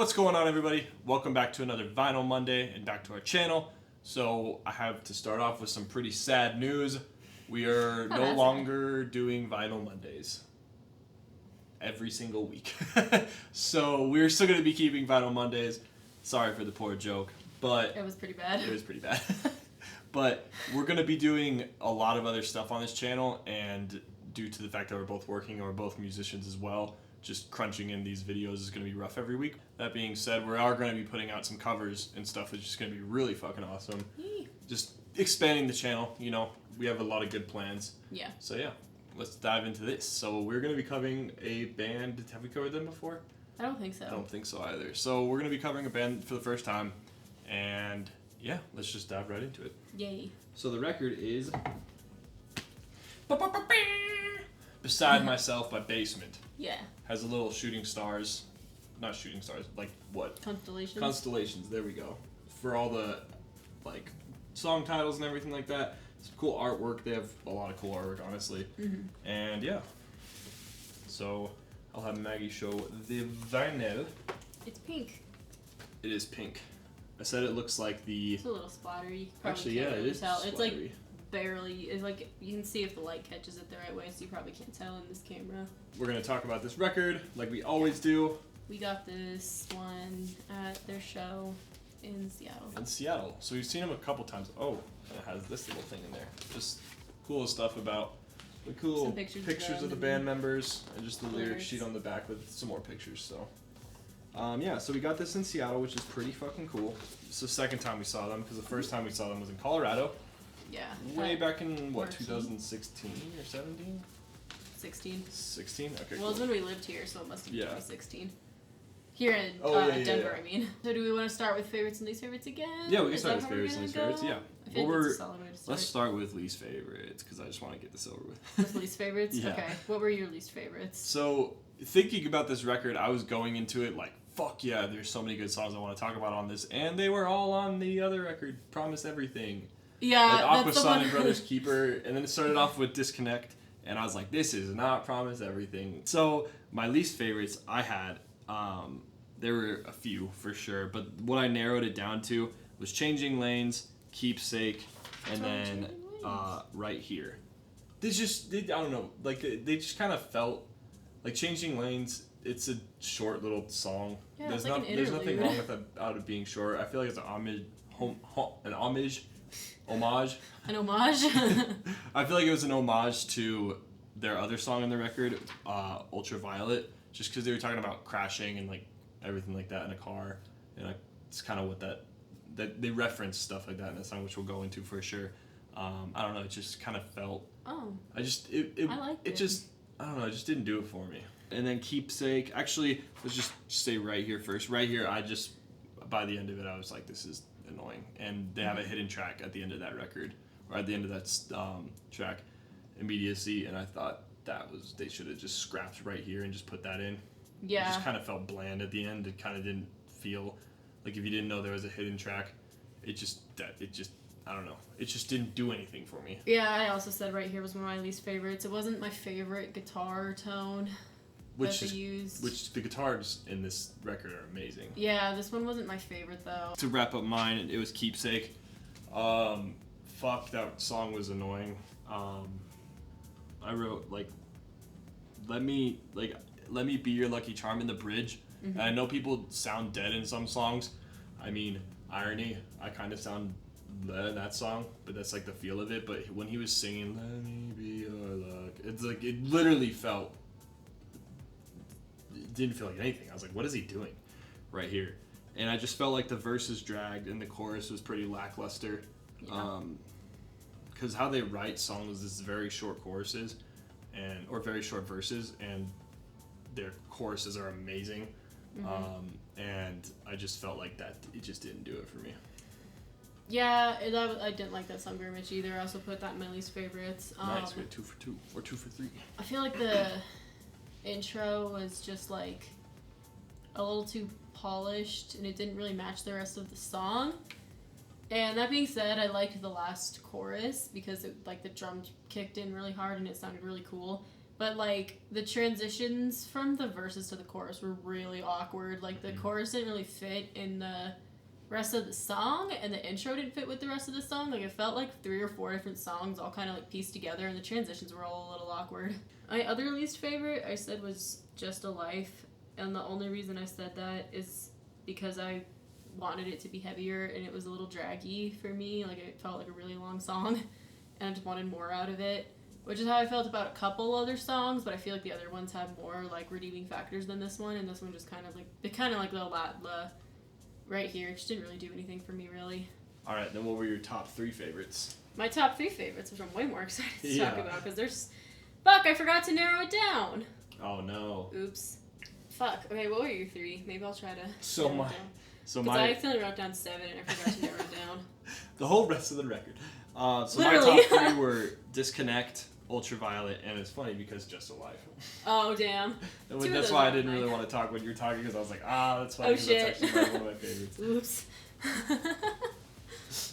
What's going on, everybody? Welcome back to another Vinyl Monday and back to our channel. So I have to start off with some pretty sad news. We are no longer doing Vinyl Mondays every single week. So we're still going to be keeping Vinyl Mondays. Sorry for the poor joke, but it was pretty bad. It was pretty bad. But we're going to be doing a lot of other stuff on this channel, and due to the fact that we're both working and we're both musicians as well, just crunching in these videos is going to be rough every week. That being said, we are going to be putting out some covers and stuff that's just going to be really fucking awesome. Yee. Just expanding the channel, you know, we have a lot of good plans. Yeah. So yeah, let's dive into this. So we're going to be covering a band. Have we covered them before? I don't think so. I don't think so either. So we're going to be covering a band for the first time, and yeah, let's just dive right into it. Yay. So the record is Beside Myself by Basement. Yeah. Has a little shooting stars. Not shooting stars, like what? Constellations. Constellations, there we go. For all the, like, song titles and everything like that. It's cool artwork. They have a lot of cool artwork, honestly. Mm-hmm. And yeah. So I'll have Maggie show the vinyl. It's pink. It is pink. I said it looks like the... It's a little splattery. Actually, yeah, it is tell. Splattery. It's like barely... It's like you can see if the light catches it the right way, so you probably can't tell in this camera. We're going to talk about this record like we always do. We got this one at their show in Seattle. In Seattle. So we've seen them a couple times. Oh, and it has this little thing in there. Just cool stuff about the cool pictures of the band members and just the lyric sheet on the back with some more pictures. So, yeah, so we got this in Seattle, which is pretty fucking cool. It's the second time we saw them, because the first time we saw them was in Colorado. Yeah. Way back in, what, 2016 or 17? 16. 16? Okay, well, cool. It was when we lived here, so it must have been 2016. Here in Denver, I mean. So do we want to start with favorites and least favorites again? Yeah, we can start with favorites and least favorites, yeah. I feel like that's a solid way to start. Let's start with least favorites, because I just want to get this over with. With least favorites? Yeah. Okay. What were your least favorites? So, thinking about this record, I was going into it like, fuck yeah, there's so many good songs I want to talk about on this, and they were all on the other record, Promise Everything. Yeah, like Aqua Sun and Brothers Keeper, and then it started off with Disconnect, and I was like, this is not Promise Everything. So, my least favorites I had, there were a few for sure, but what I narrowed it down to was Changing Lanes, Keepsake, and then Right Here. I don't know, like they just kind of felt like Changing Lanes. It's a short little song. Yeah, there's there's nothing wrong with it being short. I feel like it's an homage. An homage. I feel like it was an homage to their other song on the record, Ultraviolet, just because they were talking about crashing and like everything like that in a car, and it's kind of what that they reference stuff like that in the song, which we'll go into for sure. I don't know, it just kind of felt. Oh. I liked it. Just I don't know, it just didn't do it for me. And then Keepsake, actually, let's just say Right Here first. Right Here, by the end of it, I was like, this is annoying. And they have a hidden track at the end of that record, or at the end of that track, Immediacy, and I thought they should have just scrapped Right Here and just put that in. Yeah. It just kind of felt bland at the end. It kind of didn't feel like, if you didn't know there was a hidden track, I don't know. It just didn't do anything for me. Yeah, I also said Right Here was one of my least favorites. It wasn't my favorite guitar tone that they used. Which the guitars in this record are amazing. Yeah, this one wasn't my favorite though. To wrap up mine, it was Keepsake. Fuck, that song was annoying. I wrote like, let me be your lucky charm in the bridge. Mm-hmm. And I know people sound dead in some songs. I mean, irony, I kind of sound dead in that song, but that's like the feel of it. But when he was singing, let me be your luck, it's like, it literally felt, it didn't feel like anything. I was like, what is he doing right here? And I just felt like the verses dragged and the chorus was pretty lackluster. Yeah. Because how they write songs is very short choruses or very short verses, and their choruses are amazing. Mm-hmm. And I just felt like that it just didn't do it for me. Yeah, I didn't like that song very much either. I also put that in my least favorites. Nice, we had 2 for 2 or 2 for 3. I feel like the intro was just like a little too polished, and it didn't really match the rest of the song. And that being said, I liked the last chorus because the drums kicked in really hard and it sounded really cool. But, like, the transitions from the verses to the chorus were really awkward. Like, the chorus didn't really fit in the rest of the song, and the intro didn't fit with the rest of the song. Like, it felt like 3 or 4 different songs all kind of, like, pieced together, and the transitions were all a little awkward. My other least favorite, I said, was Just a Life, and the only reason I said that is because I wanted it to be heavier, and it was a little draggy for me. Like, it felt like a really long song, and I just wanted more out of it. Which is how I felt about a couple other songs, but I feel like the other ones had more, like, redeeming factors than this one, and this one just kind of, like, the right here. It just didn't really do anything for me, really. Alright, then what were your top 3 favorites? My top 3 favorites, which I'm way more excited to talk about, because there's... Fuck, I forgot to narrow it down! Oh, no. Oops. Fuck. Okay, what were your 3? Maybe I'll try to Because I accidentally wrote down 7, and I forgot to narrow it down. The whole rest of the record. So Literally. my top 3 were Disconnect, Ultraviolet, and it's funny because Just a Life. Oh, damn. That's why I didn't really want to talk when you were talking, because I was like, that's funny, because that's actually one of my favorites. Oops.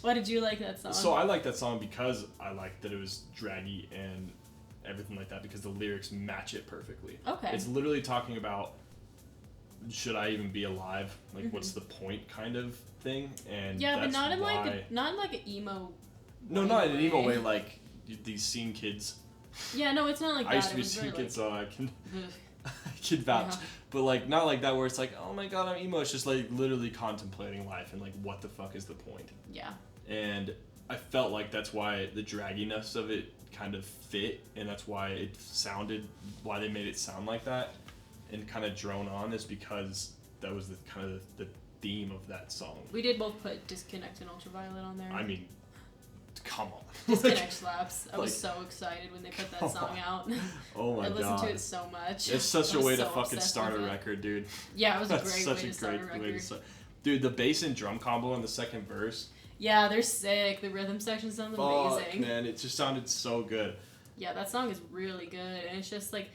Why did you like that song? So I like that song because I liked that it was draggy and everything like that, because the lyrics match it perfectly. Okay. It's literally talking about, should I even be alive? Like, what's the point kind of thing? And yeah, that's but not in why... like an emo. No, not in an emo way, like these scene kids. Yeah, no, it's not like that. I used to be a scene scene kid, so I can Ugh. I can vouch. Yeah. But like not like that where it's like, oh my god, I'm emo. It's just like literally contemplating life and like what the fuck is the point? Yeah. And I felt like that's why the dragginess of it kind of fit, and that's why it sounded, why they made it sound like that and kind of drone on, is because that was the kind of the theme of that song. We did both put Disconnect and Ultraviolet on there. I mean, come on. Disconnect slaps. I was so excited when they put that song out. Oh my god. I listened to it so much. It's such a way to so fucking start a with it. record, dude. Yeah, it was That's a great such way to start a record. Dude, the bass and drum combo in the second verse. Yeah, they're sick. The rhythm section sounds amazing. Man, it just sounded so good. Yeah, that song is really good, and it's just like,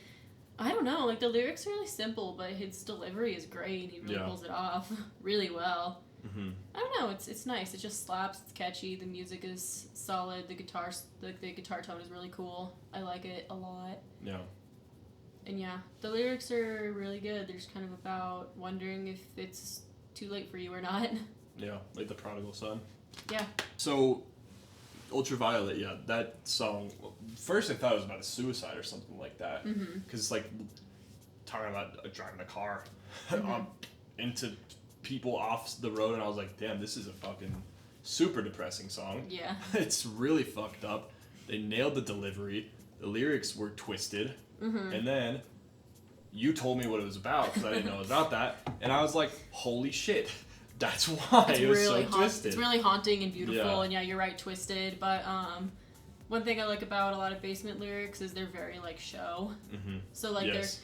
I don't know, like the lyrics are really simple, but his delivery is great. He really pulls it off really well. Mm-hmm. I don't know, it's nice. It just slaps. It's catchy. The music is solid. The guitar tone is really cool. I like it a lot. Yeah. And yeah, the lyrics are really good. They're just kind of about wondering if it's too late for you or not. Yeah, like the prodigal son. Yeah. So, Ultraviolet, yeah, that song. First, I thought it was about a suicide or something like that, because it's like talking about driving a car into people off the road, and I was like, damn, this is a fucking super depressing song. Yeah. It's really fucked up. They nailed the delivery. The lyrics were twisted, and then you told me what it was about because I didn't know about that, and I was like, holy shit. That's why it was really so twisted. It's really haunting and beautiful, and yeah, you're right, twisted. But one thing I like about a lot of basement lyrics is they're very like show. So like it's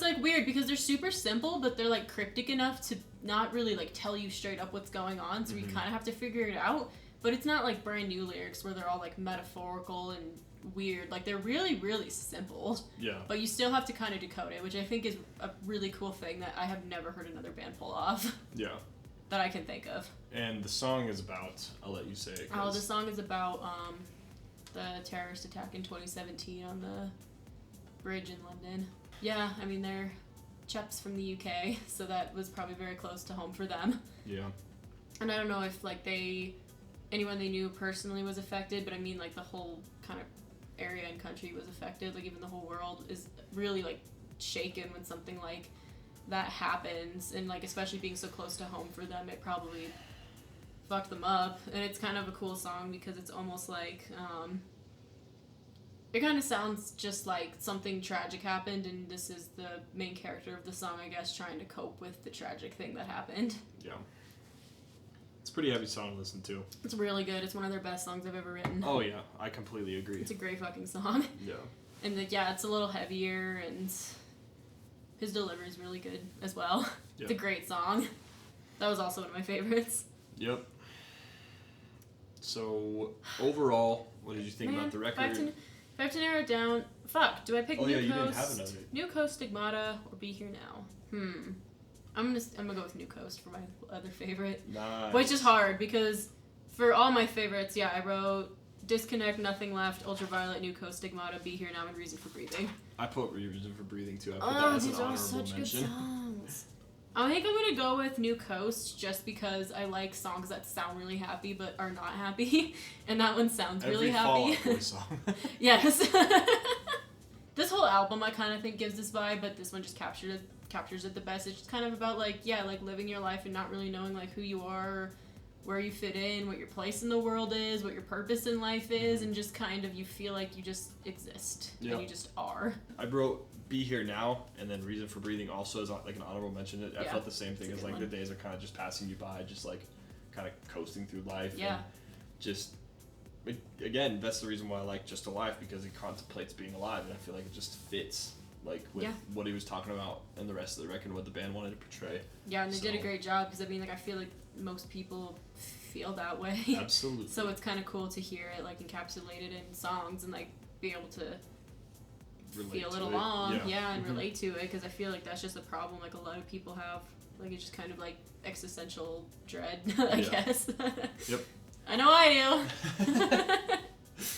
like weird because they're super simple, but they're like cryptic enough to not really like tell you straight up what's going on. So you kind of have to figure it out. But it's not like brand new lyrics where they're all like metaphorical and weird. Like they're really, really simple. Yeah. But you still have to kind of decode it, which I think is a really cool thing that I have never heard another band pull off. Yeah. That I can think of. And the song is about, I'll let you say it. Oh, the song is about the terrorist attack in 2017 on the bridge in London. Yeah, I mean, they're chaps from the UK, so that was probably very close to home for them. Yeah. And I don't know if, like, anyone they knew personally was affected, but I mean, like, the whole kind of area and country was affected. Like, even the whole world is really, like, shaken when something like that happens, and like especially being so close to home for them, it probably fucked them up. And it's kind of a cool song because it's almost like it kind of sounds just like something tragic happened, and this is the main character of the song, I guess, trying to cope with the tragic thing that happened. Yeah, it's a pretty heavy song to listen to. It's really good. It's one of their best songs I've ever written. Oh yeah, I completely agree. It's a great fucking song. Yeah. And it's a little heavier, and his delivery is really good as well. Yep. It's a great song. That was also one of my favorites. Yep. So, overall, what did you think about the record? If I have to narrow it down, do I pick New Coast? You didn't have another. New Coast, Stigmata, or Be Here Now? I'm gonna go with New Coast for my other favorite. Nice. Which is hard because for all my favorites, I wrote Disconnect, Nothing Left, Ultraviolet, New Coast, Stigmata, Be Here Now, and Reason for Breathing. I put Reason for Breathing too. I put that as an honorable such mention. good songs. I think I'm gonna go with New Coast just because I like songs that sound really happy but are not happy, and that one sounds really happy. Fall Out Boy song. Yes. This whole album I kind of think gives this vibe, but this one just captures it the best. It's just kind of about like living your life and not really knowing like who you are, where you fit in, what your place in the world is, what your purpose in life is, and just kind of you feel like you just exist and you just are. I wrote Be Here Now, and then Reason for Breathing also is like an honorable mention. I felt the same thing as like one. The days are kind of just passing you by, just like kind of coasting through life. Yeah. And just, again, that's the reason why I like Just Alive, because he contemplates being alive, and I feel like it just fits like with what he was talking about and the rest of the record, what the band wanted to portray. Yeah, and they did a great job, because I mean, like, I feel like most people feel that way. Absolutely. So it's kind of cool to hear it like encapsulated in songs and like be able to feel it along, and relate to it, because I feel like that's just a problem like a lot of people have. Like, it's just kind of like existential dread, I guess. Yep. I know I do.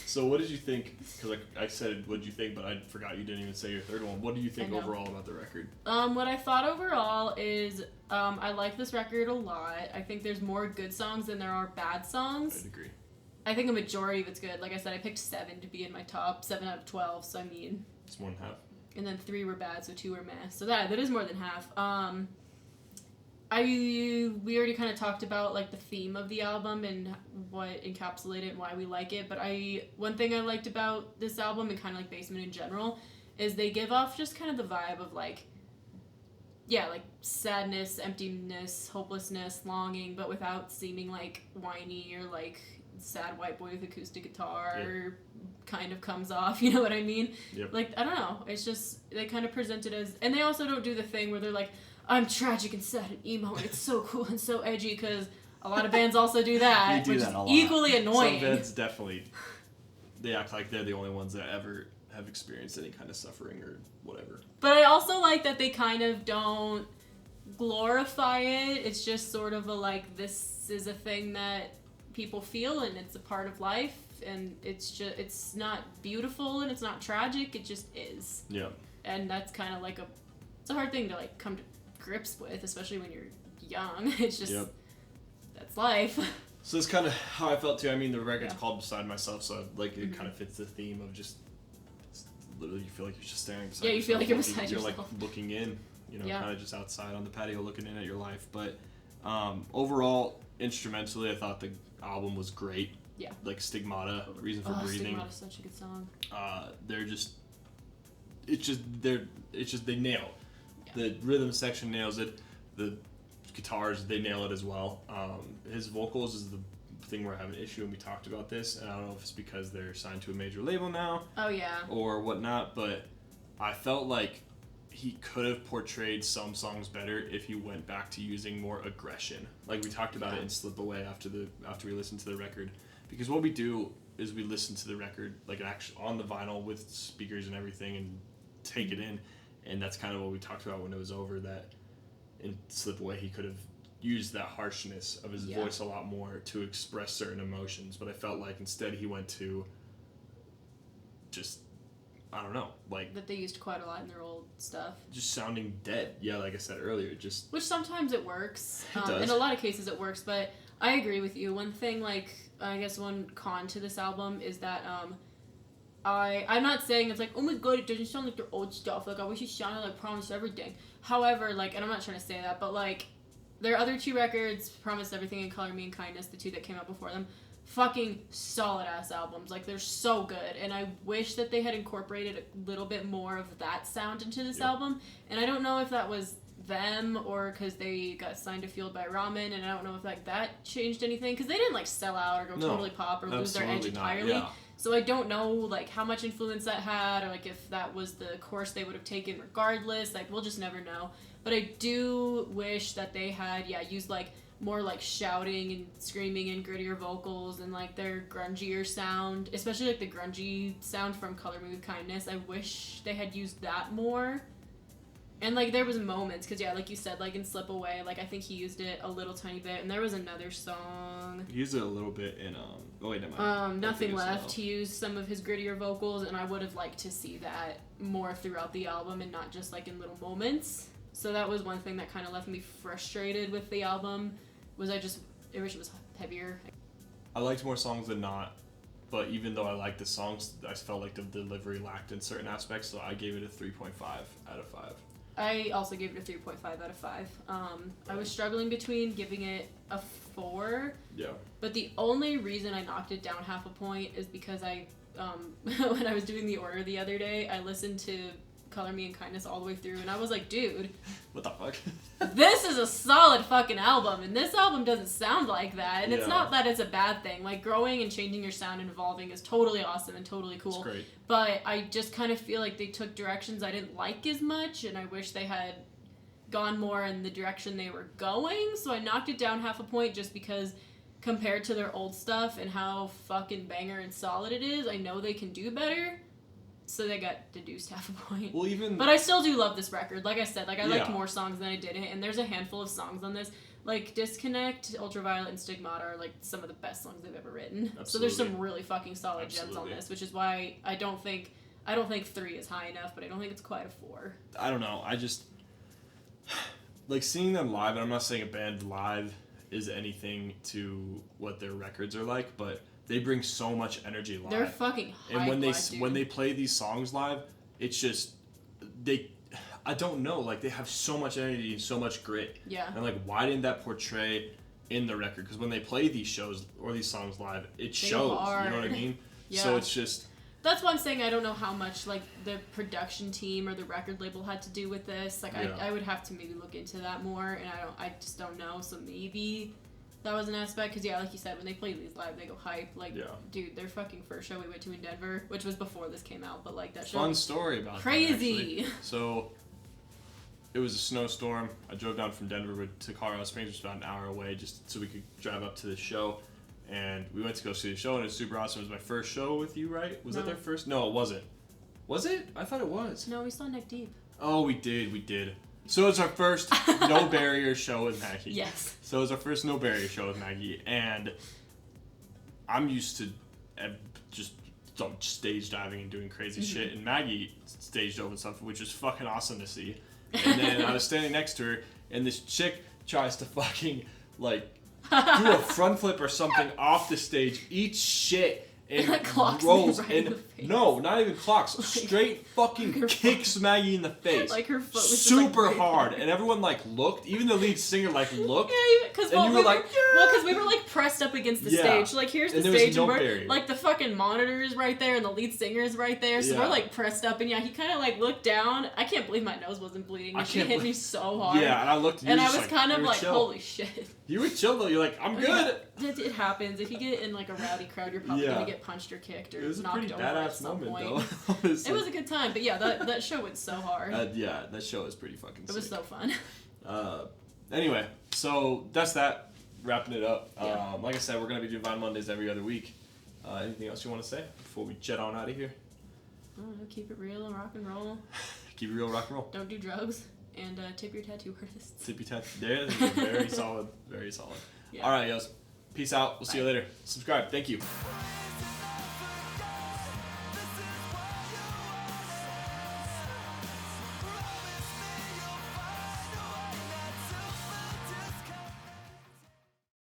So what did you think? Because I said, what did you think, but I forgot you didn't even say your third one. What do you think overall about the record? What I thought overall is I like this record a lot. I think there's more good songs than there are bad songs. I'd agree. I think a majority of it's good. Like I said, I picked 7 to be in my top, 7 out of 12, so I mean... It's more than half. And then 3 were bad, so 2 were meh. So that is more than half. We already kind of talked about like the theme of the album and what encapsulated it and why we like it, but one thing I liked about this album and kind of like Basement in general is they give off just kind of the vibe of like sadness, emptiness, hopelessness, longing, but without seeming like whiny or like sad white boy with acoustic guitar kind of comes off, you know what I mean? Yep. Like, I don't know, it's just they kind of present it as, and they also don't do the thing where they're like, I'm tragic and sad and emo and it's so cool and so edgy, because a lot of bands also do that, which is equally annoying. Some bands definitely, they act like they're the only ones that ever have experienced any kind of suffering or whatever. But I also like that they kind of don't glorify it. It's just sort of a like, this is a thing that people feel and it's a part of life, and it's not beautiful and it's not tragic, it just is. Yeah. And that's kind of like it's a hard thing to like come to grips with, especially when you're young. It's just that's life. So that's kind of how I felt too. I mean, the record's called Beside Myself, so like it kind of fits the theme of just literally you feel like you're just staring beside yourself. You feel like you're beside yourself. You're like looking in, kind of just outside on the patio looking in at your life. But overall, instrumentally, I thought the album was great. Yeah. Like Stigmata, Reason for Breathing. Stigmata's such a good song. They nail it. The rhythm section nails it. The guitars, they nail it as well. His vocals is the thing where I have an issue, and we talked about this, and I don't know if it's because they're signed to a major label now. Oh, yeah. Or whatnot, but I felt like he could have portrayed some songs better if he went back to using more aggression. Like we talked about it in Slip Away after we listened to the record. Because what we do is we listen to the record like actually on the vinyl with speakers and everything and take it in. And that's kind of what we talked about when it was over, that in Slip Away he could have used that harshness of his voice a lot more to express certain emotions. But I felt like instead he went to just, I don't know, like... That they used quite a lot in their old stuff. Just sounding dead. Yeah, like I said earlier, just... Which sometimes it works. It does. In a lot of cases it works, but I agree with you. One thing, like, I guess one con to this album is that, I'm not saying it's like, oh my god, it doesn't sound like their old stuff. Like, I wish it sounded like Promise Everything. However, like, and I'm not trying to say that, but, like, their other 2 records, Promise Everything and Color Me in Kindness, the 2 that came out before them, fucking solid-ass albums. Like, they're so good. And I wish that they had incorporated a little bit more of that sound into this album. And I don't know if that was them or because they got signed to Fueled by Ramen, and I don't know if, like, that changed anything. Because they didn't, like, sell out or go totally pop or lose their edge entirely. Yeah. So I don't know, like, how much influence that had, or, like, if that was the course they would have taken regardless. Like, we'll just never know. But I do wish that they had, used, like, more, like, shouting and screaming and grittier vocals and, like, their grungier sound. Especially, like, the grungy sound from Color Me with Kindness. I wish they had used that more. And, like, there was moments, because, yeah, like you said, like, in Slip Away, like, I think he used it a little tiny bit, and there was another song. He used it a little bit in, oh, wait, never mind. Nothing Left. He used some of his grittier vocals, and I would have liked to see that more throughout the album and not just, like, in little moments. So that was one thing that kind of left me frustrated with the album, was I wish it was heavier. I liked more songs than not, but even though I liked the songs, I felt like the delivery lacked in certain aspects, so I gave it a 3.5 out of 5. I also gave it a 3.5 out of 5. I was struggling between giving it a 4. Yeah. But the only reason I knocked it down half a point is because I, when I was doing the order the other day, I listened to Color Me in Kindness all the way through, and I was like, dude, what the fuck? this is a solid fucking album, and this album doesn't sound like that, and it's Yeah. not that it's a bad thing. Like, growing and changing your sound and evolving is totally awesome and totally cool. It's great. But I just kind of feel like they took directions I didn't like as much, and I wish they had gone more in the direction they were going, so I knocked it down half a point just because compared to their old stuff and how fucking banger and solid it is, I know they can do better. So they got deduced half a point. Well, even... But I still do love this record. Like I said, like I liked Yeah. more songs than I didn't, and there's a handful of songs on this. Like Disconnect, Ultraviolet, and Stigmata are like some of the best songs they've ever written. Absolutely. So there's some really fucking solid gems on Absolutely. this, which is why I don't think 3 is high enough, but I don't think it's quite a 4. I don't know. I just... Like, seeing them live, and I'm not saying a band live is anything to what their records are like, but they bring so much energy live. They're fucking high And dude. when they play these songs live, it's just... I don't know. Like, they have so much energy and so much grit. Yeah. And, like, why didn't that portray in the record? Because when they play these shows or these songs live, it shows. hard. You know what I mean? Yeah. So it's just... That's why I'm saying I don't know how much like the production team or the record label had to do with this. Like Yeah. I would have to maybe look into that more, and I just don't know. So maybe that was an aspect, because yeah, like you said, when they play these live, they go hype. Like, Yeah. dude, their fucking first show we went to in Denver, which was before this came out, but like that show Fun was story about crazy. that, actually. So it was a snowstorm. I drove down from Denver to Colorado Springs, which was about an hour away, just so we could drive up to the show. And we went to go see the show, and it was super awesome. It was my first show with you, right? Was that No. their first? No, it wasn't. Was it? I thought it was. No, we saw Neck Deep. Oh, we did. So it was our first No Barrier show with Maggie. Yes. So it was our first No Barrier show with Maggie, and I'm used to just stage diving and doing crazy shit, and Maggie stage dove and stuff, which was fucking awesome to see. And then I was standing next to her, and this chick tries to fucking, like, do a front flip or something off the stage, eats shit, and Like clocks rolls, me right in and the face. no, not even clocks, Like- straight fucking like her kicks Maggie in the face. Like her foot was just, super like, right hard, there. and everyone like looked, even the lead singer like looked. Yeah, because And you were like, we were like pressed up against the Yeah. stage. Like here's the And there was stage, no and we're barrier. like the fucking monitor is right there, and the lead singer is right there. So Yeah. we're like pressed up, and yeah, he kind of like looked down. I can't believe my nose wasn't bleeding. I And she can't hit believe- me so hard. Yeah, and I looked, and you I were was just kind you of were like, chill. holy shit. You were chill though. You're like, I'm good. It happens. If you get in like a rowdy crowd, you're probably Yeah. gonna get punched or kicked or It was a knocked pretty over at badass some moment point. though. Honestly. It was a good time, but yeah, that show went so hard. Yeah, that show is pretty fucking It was sick. so fun. Anyway, so that's that. Wrapping it up. Yeah. Like I said, we're gonna be doing Vine Mondays every other week. Anything else you want to say before we jet on out of here? I don't know, keep it real and rock and roll. Keep it real, rock and roll. Don't do drugs, and tip your tattoo artists. Tippy tap. There, very solid, very solid. Yeah. All right, guys. Peace out. We'll see you Bye. later. Subscribe. Thank you.